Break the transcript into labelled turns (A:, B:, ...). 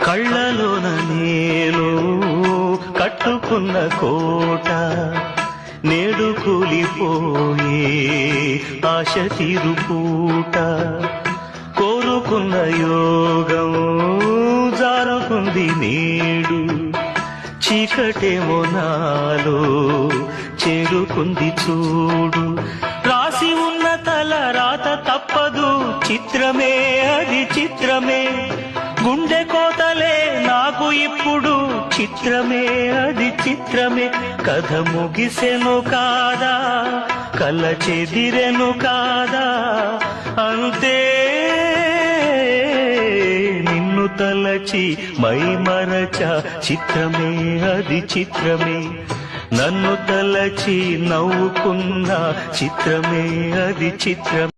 A: కళ్ళలోన నేను కట్టుకున్న కోట నేడు కూలిపోయే ఆశ తీరుపూట కోరుకున్న యోగం జారుకుంది నేడు చీకటేమో నాలో చేరుకుంది చూడు రాసి ఉన్న తల రాత తప్పదు చిత్రమే అది చిత్రమే గుండె కోతలే నాకు ఇప్పుడు చిత్రమే అది చిత్రమే కథ ముగిసెను కాదా కల చెదిరెను కాదా అంతే నిన్ను తలచి మై మరచ చిత్రమే అది చిత్రమే నన్ను తలచి నవ్వుకున్న చిత్రమే అది చిత్రమే